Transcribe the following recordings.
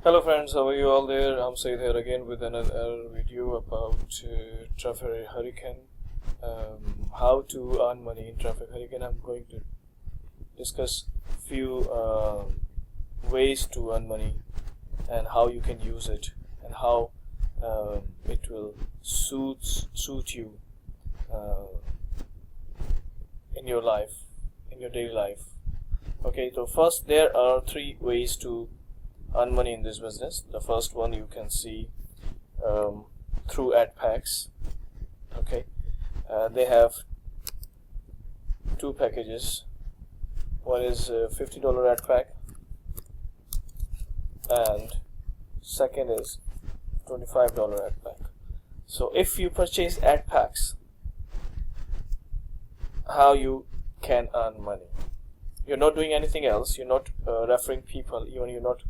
Hello friends, how are you all there? I'm Said here again with another video about Traffic Hurricane. How to earn money in Traffic Hurricane. I'm going to discuss few ways to earn money and how you can use it and how it will suit you in your life, in your daily life. Okay, so first there are three ways to earn money in this business. The first one you can see through ad packs. Okay, they have two packages. One is $50 ad pack and second is $25 ad pack. So if you purchase ad packs, how you can earn money? You're not doing anything else. You're not referring people, even you're not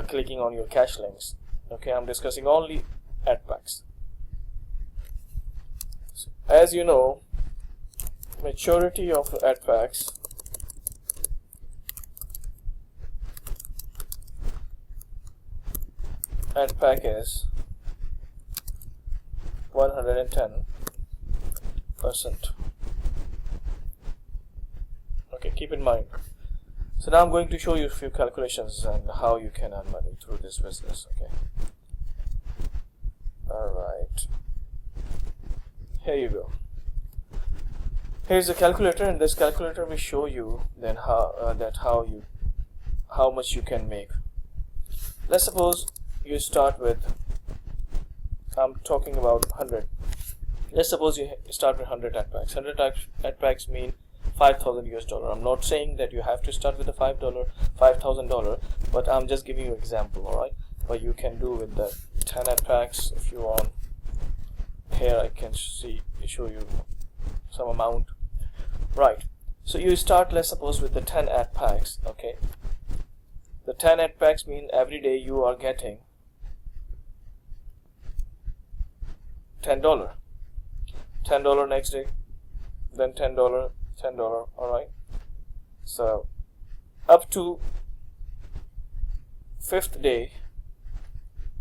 clicking on your cash links. Okay, I'm discussing only ad packs. So, as you know, majority of ad packs ad pack is 110%. Okay, keep in mind. So now I'm going to show you a few calculations and how you can earn money through this business. Okay. Alright. Here you go. Here's a calculator, and this calculator will show you then how much you can make. Let's suppose you start with, I'm talking about 100. Let's suppose you start with 100 ad packs. 100 ad packs mean $5,000. I'm not saying that you have to start with the $5,000, but I'm just giving you an example. All right, what you can do with the 10 ad packs if you want. Here I can show you some amount. Right, so you start, let's suppose, with the 10 ad packs. Okay, the 10 ad packs mean every day you are getting $10 next day, then $10. Alright, so up to 5th day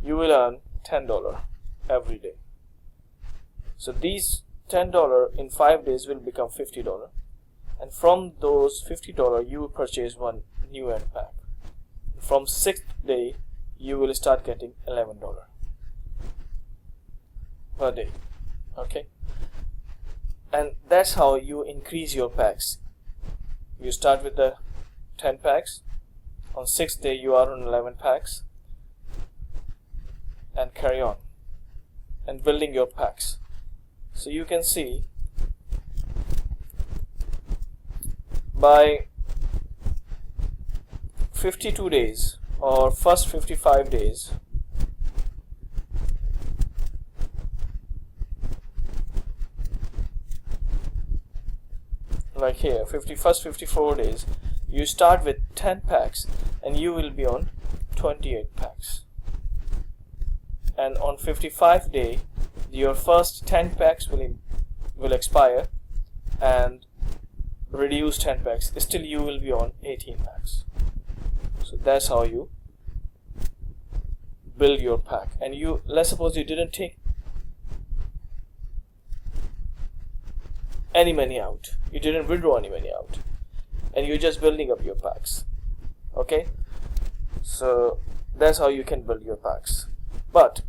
you will earn $10 every day. So these $10 in 5 days will become $50, and from those $50 you will purchase one new ad pack. From 6th day you will start getting $11 per day. Okay, and that's how you increase your packs. You start with the 10 packs. On 6th day you are on 11 packs, and carry on and building your packs. So you can see by 52 days or first 55 days, like here, 54 days, you start with 10 packs and you will be on 28 packs. And on 55th day, your first 10 packs will expire and reduce 10 packs. Still you will be on 18 packs. So that's how you build your pack. And you, let's suppose you didn't take any money out, you didn't withdraw any money out, and you're just building up your packs. Okay, so that's how you can build your packs. But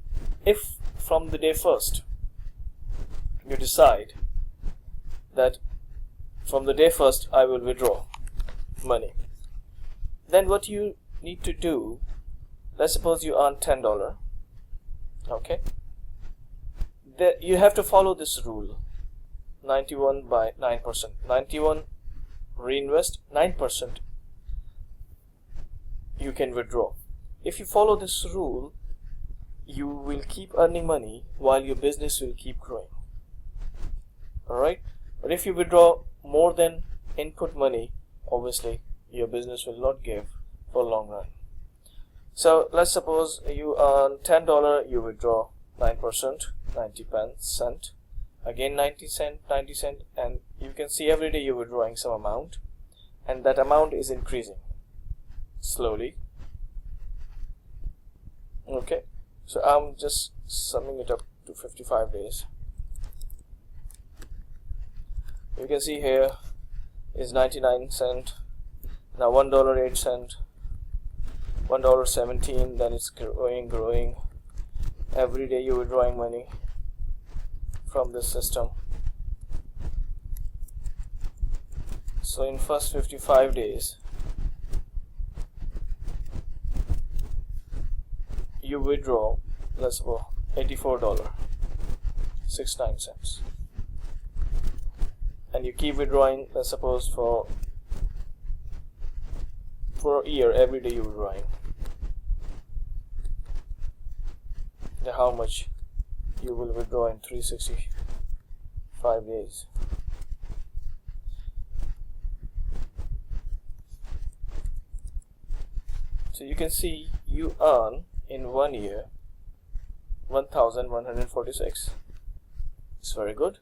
if from the day first you decide that from the day first I will withdraw money, then what you need to do, let's suppose you earn $10. Okay, you have to follow this rule, 91 by 9%. 91 reinvest, 9% you can withdraw. If you follow this rule, you will keep earning money while your business will keep growing. Alright, but if you withdraw more than input money, obviously your business will not give for long run. So let's suppose you earn $10, you withdraw 9%, 90 cent. Again 90 cent, and you can see every day you're withdrawing some amount, and that amount is increasing slowly. Okay, so I'm just summing it up to 55 days. You can see here is 99 cent, now $1.08, $1.17, then it's growing. Every day you're withdrawing money from this system. So in first 55 days you withdraw, let's go, $84.69, and you keep withdrawing, let's suppose for a year. Every day you're withdrawing. Then how much you will withdraw in 365 days? So you can see you earn in 1 year 1,146. It's very good.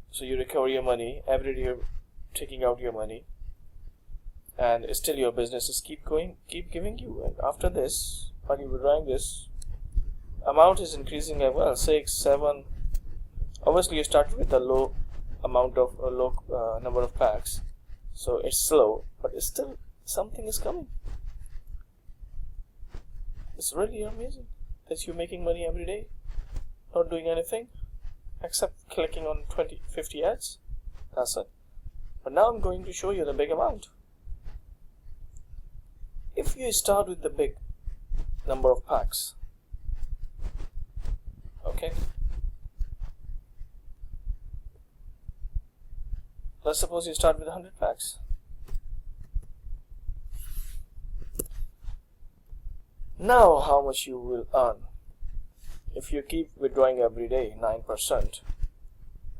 So you recover your money every day. You're taking out your money, and still your businesses keep giving you. And after this, while you're withdrawing, this amount is increasing as well. 6, 7. Obviously, you started with a low amount of number of packs, so it's slow, but it's still something is coming. It's really amazing that you're making money every day, not doing anything except clicking on 50 ads. That's it. But now I'm going to show you the big amount. If you start with the big number of packs, okay, let's suppose you start with 100 packs. Now how much you will earn if you keep withdrawing every day, 9%,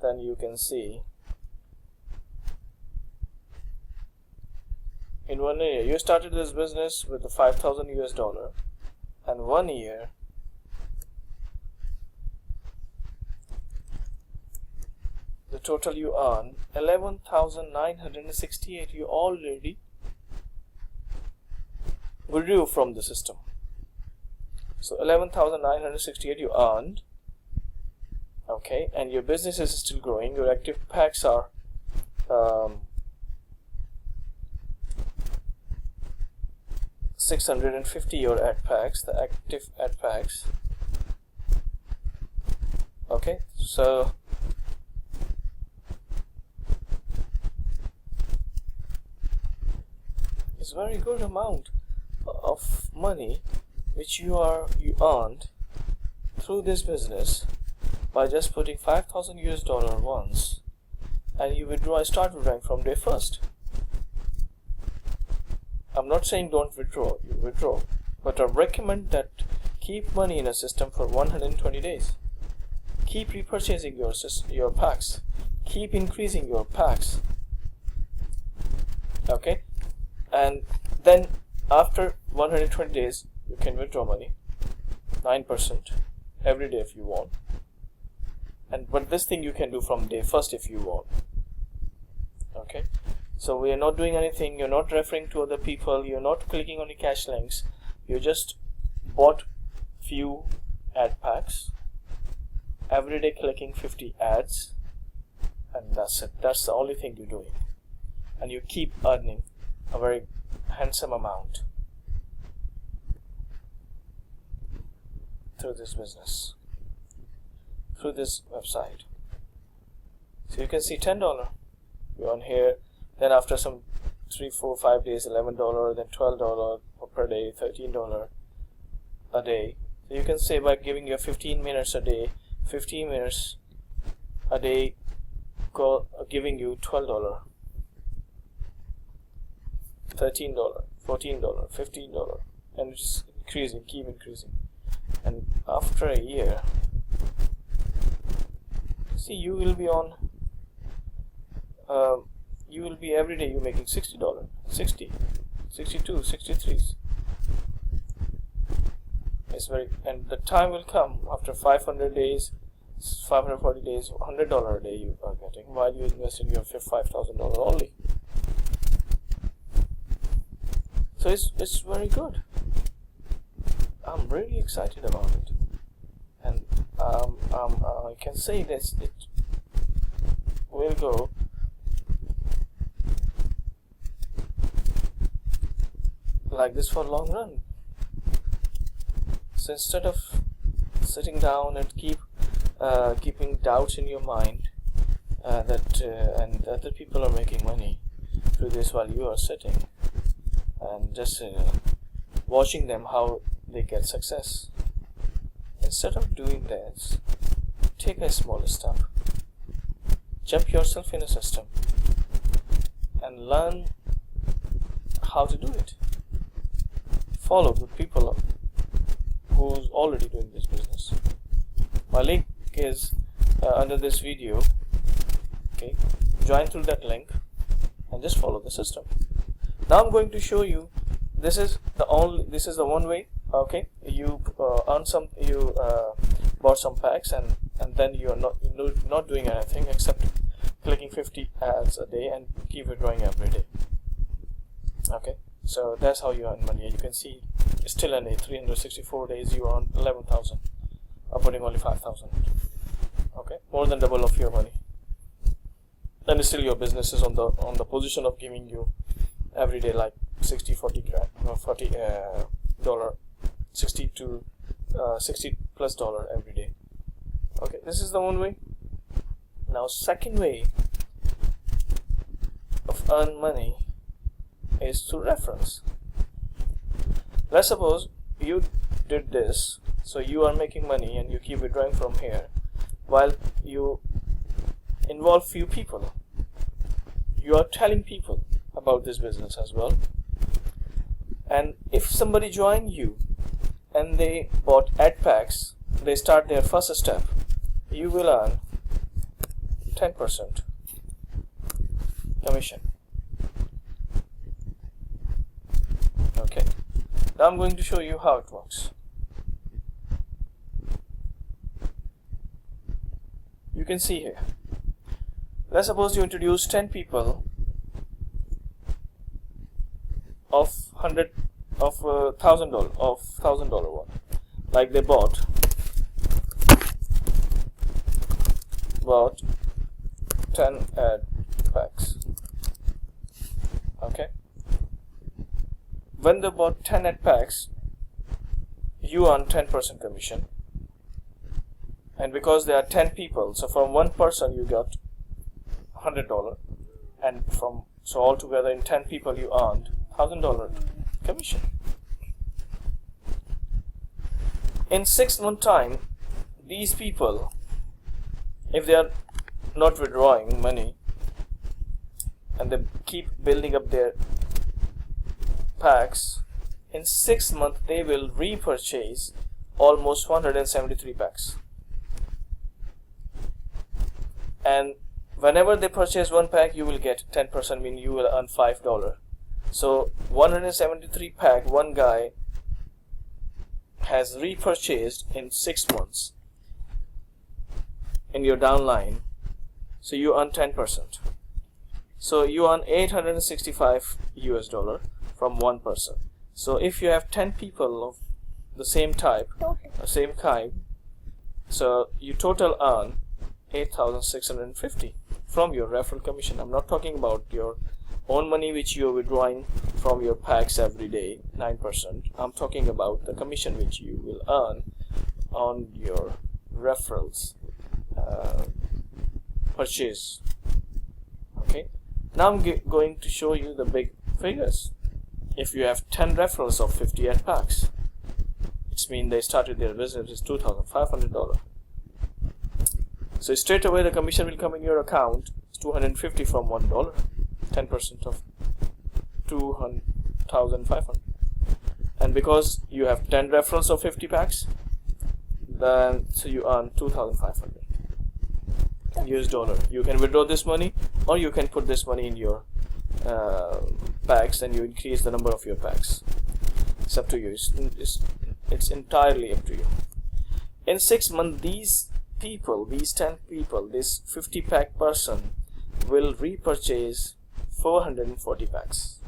then you can see in 1 year you started this business with the $5,000, and 1 year the total you earn 11,968. You already withdrew from the system. So 11,968 you earned, okay, and your business is still growing. Your active packs are 650. Your ad packs, the active ad packs, okay. So it's very good amount of money which you earned through this business by just putting $5,000 once, and you start withdrawing from day first. I'm not saying don't withdraw, you withdraw, but I recommend that keep money in a system for 120 days. Keep repurchasing your packs, keep increasing your packs, okay, and then after 120 days you can withdraw money, 9% every day if you want. But this thing you can do from day first if you want. Okay, so we are not doing anything. You're not referring to other people. You're not clicking on the cash links. You just bought few ad packs, every day clicking 50 ads, and that's it. That's the only thing you're doing, and you keep earning a very handsome amount through this business, through this website. So you can see $10 you're on here, then after some 3, 4, 5 days $11, then $12 per day, $13 a day. So you can say by giving you 15 minutes a day, 15 minutes a day giving you $12, $13, $14, $15, and it's increasing, keep increasing. And after a year, see, you will be on you will be every day you're making $60, 60, 62, 63. It's very, and the time will come after 500 days, 540 days, $100 a day you are getting, while you invest in your $5,000 only. So it's very good. I'm really excited about it, and I can say this, it will go like this for a long run. So instead of sitting down and keeping doubts in your mind that and other people are making money through this while you are sitting and just watching them how they get success, instead of doing this, take a smaller step, jump yourself in a system and learn how to do it. Follow the people who's already doing this business. My link is under this video. Okay, join through that link and just follow the system. Now I'm going to show you, this is the one way. Okay, you bought some packs and then you are not doing anything except clicking 50 ads a day and keep withdrawing every day. Okay, so that's how you earn money. And you can see still in 364 days you earn 11,000 or putting only 5,000. Okay, more than double of your money. And still your business is on the position of giving you every day like 60 40 grand or 40 dollar, 60 to 60 plus dollar every day. Okay, this is the one way. Now second way of earn money is through referrals. Let's suppose you did this, so you are making money and you keep withdrawing from here while you involve few people. You are telling people about this business as well, and if somebody join you and they bought ad packs, they start their first step, you will earn 10% commission. Okay, now I'm going to show you how it works. You can see here, let's suppose you introduce 10 people of $1,000 one, like they bought 10 ad packs. Okay, when they bought 10 ad packs, you earn 10% commission, and because there are 10 people, so from one person you got $100, and so altogether in 10 people you earned $1,000 commission. In 6 months time, these people, if they are not withdrawing money and they keep building up their packs, in 6 months they will repurchase almost 173 packs. And whenever they purchase one pack, you will get 10%, meaning you will earn $5. So 173 pack one guy has repurchased in 6 months in your downline, so you earn 10%. So you earn $865 from one person. So if you have 10 people of the same type, same kind, so you total earn 8,650 from your referral commission. I'm not talking about your own money which you are withdrawing from your packs every day, 9%. I'm talking about the commission which you will earn on your referrals purchase. Okay, now I'm going to show you the big figures. If you have 10 referrals of 50 ad packs, it means they started their business is $2,500. So straight away the commission will come in your account. It's 250 from $1, 10% of 2,500. And because you have 10 referrals of 50 packs, then so you earn 2,500 US dollar. You can withdraw this money, or you can put this money in your packs and you increase the number of your packs. It's up to you. It's entirely up to you. In 6 months, these people, these 10 people, this 50 pack person will repurchase 440 packs.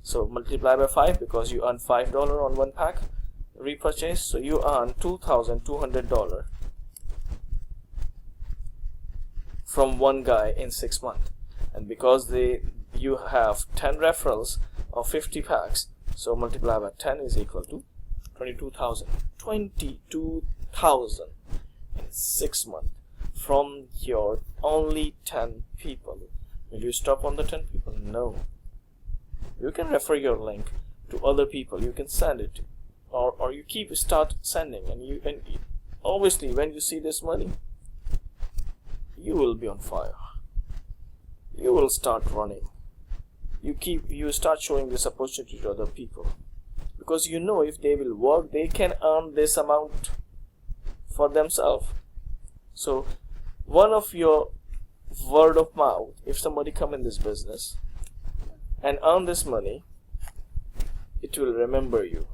So multiply by 5 because you earn $5 on one pack. repurchase, so you earn $2,200 from one guy in 6 months. And because you have 10 referrals of 50 packs, so multiply by 10 is equal to 22,000 in 6 months from your only 10 people. Will you stop on the 10 people? No. You can refer your link to other people. You can send it, or you start sending, and obviously when you see this money, you will be on fire. You will start running. You start showing this opportunity to other people, because you know if they will work, they can earn this amount for themselves. So one of your word of mouth, if somebody come in this business and earn this money, it will remember you.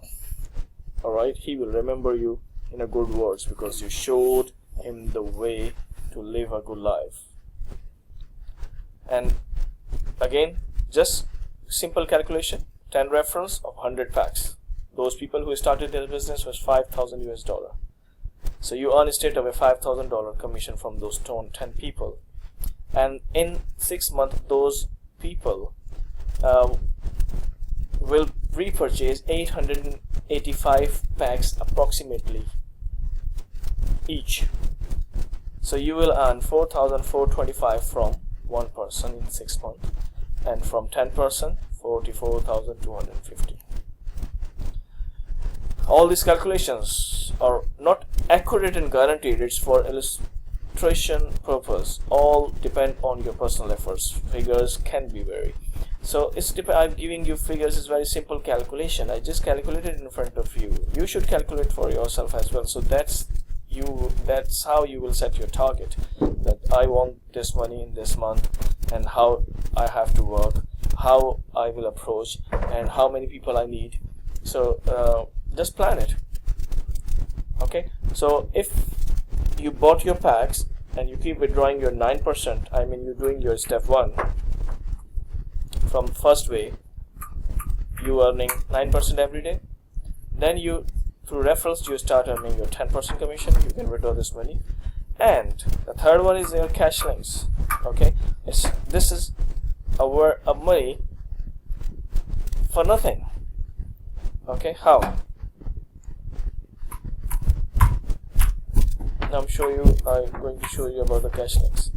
Alright, he will remember you in a good words, because you showed him the way to live a good life. And again, just simple calculation, 10 referrals of 100 packs. Those people who started their business was $5,000. So you earn instead of a $5,000 commission from those 10 people. And in 6 months, those people will repurchase 885 packs approximately each. So you will earn 4,425 from one person in 6 months, and from 10%, 44,250. All these calculations are not accurate and guaranteed. It's for illustration purpose. All depend on your personal efforts. Figures can be vary. So I'm giving you figures. It's very simple calculation. I just calculated in front of you. You should calculate for yourself as well. So that's how you will set your target, that I want this money in this month, and how I have to work, how I will approach, and how many people I need. So just plan it. Okay, so if you bought your packs and you keep withdrawing your 9%, I mean you're doing your step 1 from first way, you earning 9% every day, then you through referrals you start earning your 10% commission. You can withdraw this money. And the third one is your cash links. Okay, this is a money for nothing. Okay, how? Now I'm going to show you about the cash links.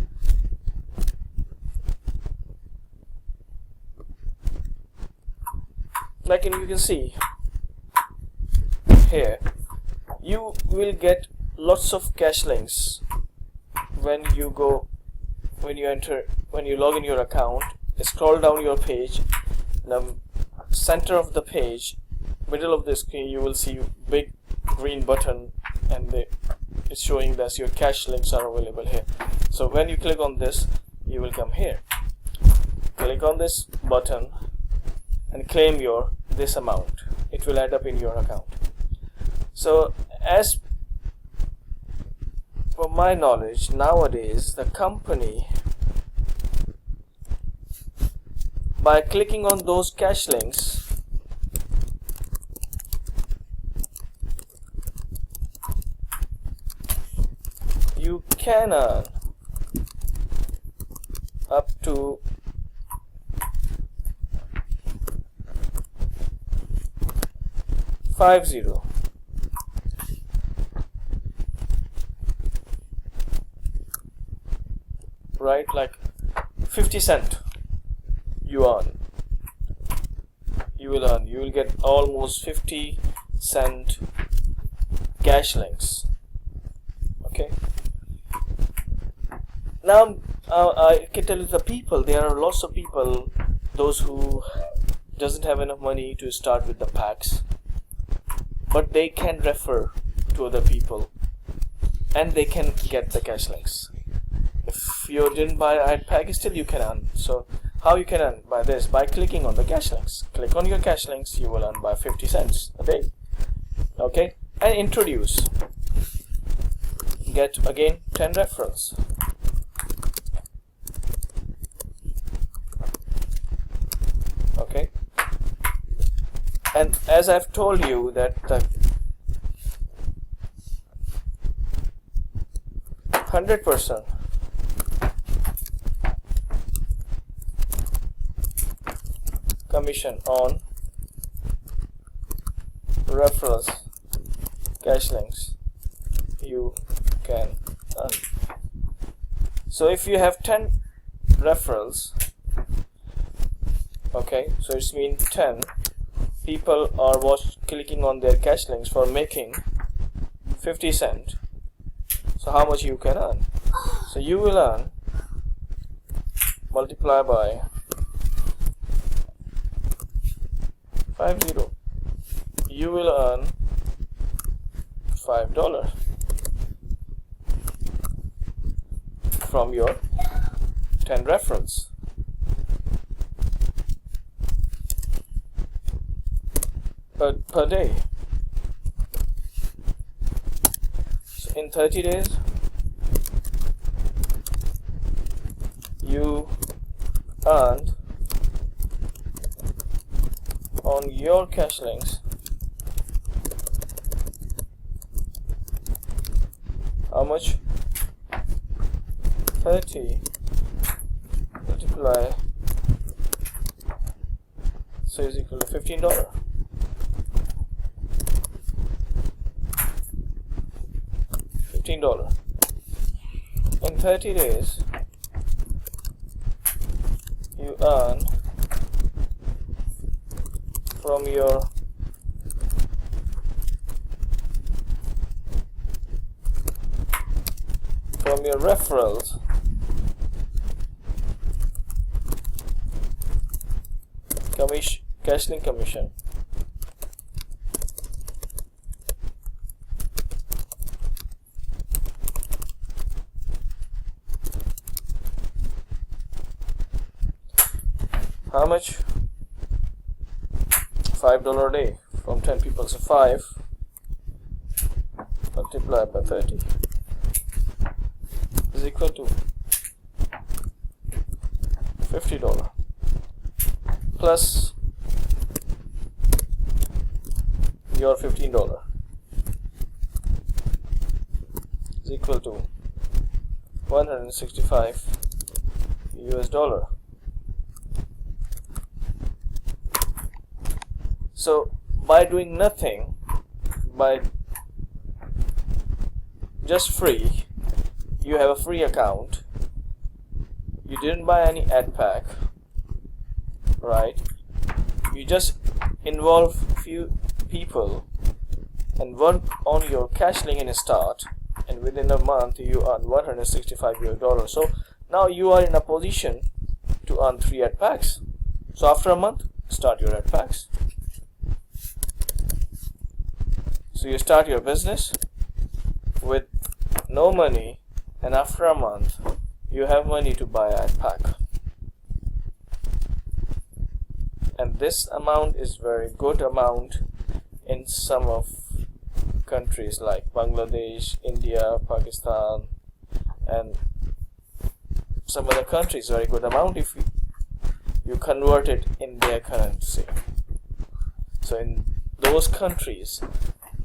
Like you can see here, you will get lots of cash links when you log in your account. Scroll down your page. The center of the page, middle of the screen, you will see big green button, and it's showing that your cash links are available here. So when you click on this, you will come here, click on this button and claim this amount. It will add up in your account. So as for my knowledge, nowadays the company, by clicking on those cash links, you can earn up to $50, right? Like 50 cents you will get almost 50 cent cash links. Okay, now I can tell you the people, there are lots of people, those who doesn't have enough money to start with the packs, but they can refer to other people and they can get the cash links. If you didn't buy a pack, still you can earn. So how you can earn? By this, by clicking on the cash links. Click on your cash links, you will earn by 50 cents a day. Okay, and introduce. Get again 10 referrals. Okay, and as I've told you that the 100% commission on referrals, cash links you can earn. So if you have 10 referrals, okay, so it's means 10 people are clicking on their cash links for making 50 cents. So how much you can earn? So you will earn, multiply by 50, you will earn $5 from your 10 referrals. Per day. So in 30 days you earned on your cash links how much? 30 multiply, so is equal to $15. $15 in 30 days you earn from your referrals cash link commission how much? $5 a day from 10 people. So 5 multiplied by 30 is equal to $50 plus your $15 is equal to 165 US dollar. So by doing nothing, by just free, you have a free account, you didn't buy any ad pack, right? You just involve few people and work on your cash link in a start, and within a month you earn 165 US dollars. So now you are in a position to earn 3 ad packs. So after a month, start your ad packs. So you start your business with no money, and after a month you have money to buy ad pack. And this amount is very good amount in some of countries like Bangladesh, India, Pakistan, and some other countries. Very good amount if you convert it in their currency. So in those countries,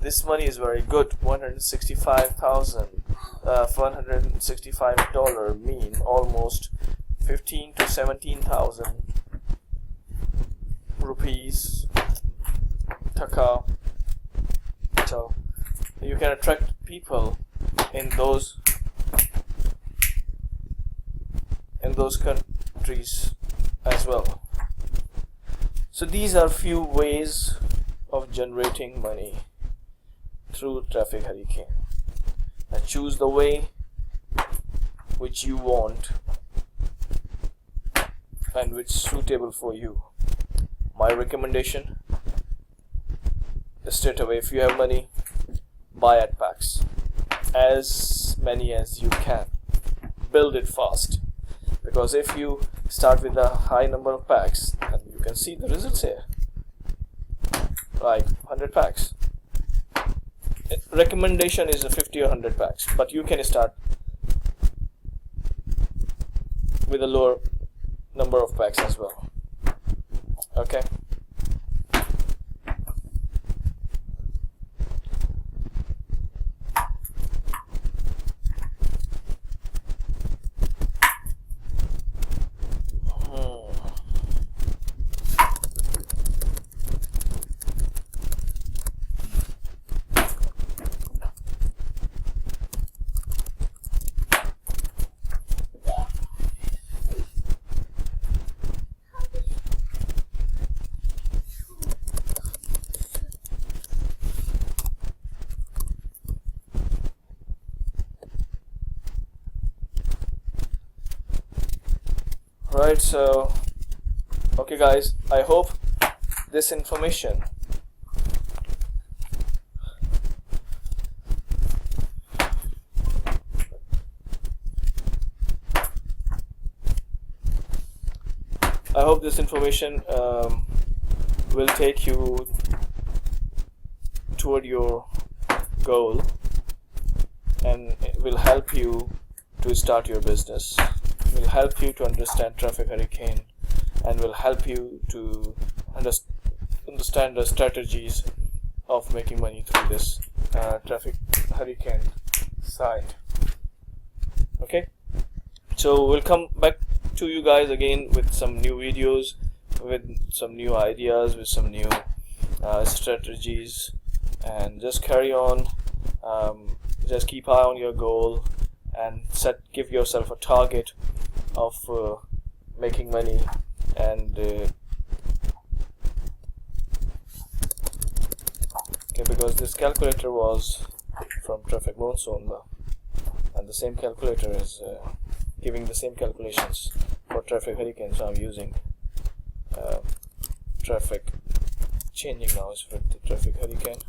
this money is very good. $165 mean almost 15 to 17,000 rupees, taka. So you can attract people in those countries as well. So these are few ways of generating money through Traffic Hurricane. Now choose the way which you want and which is suitable for you. My recommendation is straight away, if you have money, buy ad packs, as many as you can. Build it fast, because if you start with a high number of packs, and you can see the results here, like 100 packs. Recommendation is a 50 or 100 packs, but you can start with a lower number of packs as well. Okay. Alright, so okay guys, I hope this information will take you toward your goal, and it will help you to start your business, will help you to understand traffic hurricane, and will help you to understand the strategies of making money through this traffic hurricane site. Okay, so we'll come back to you guys again with some new videos, with some new ideas, with some new strategies, and just carry on. Just keep eye on your goal and give yourself a target of making money, and okay, because this calculator was from Traffic Monsoon, and the same calculator is giving the same calculations for traffic hurricane, so I'm using traffic changing now is for the traffic hurricane.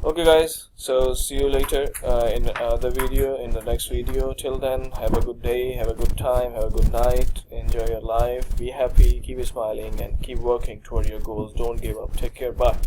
Okay guys, so see you later in the next video. Till then, have a good day, have a good time, have a good night, enjoy your life, be happy, keep smiling, and keep working toward your goals. Don't give up. Take care. Bye.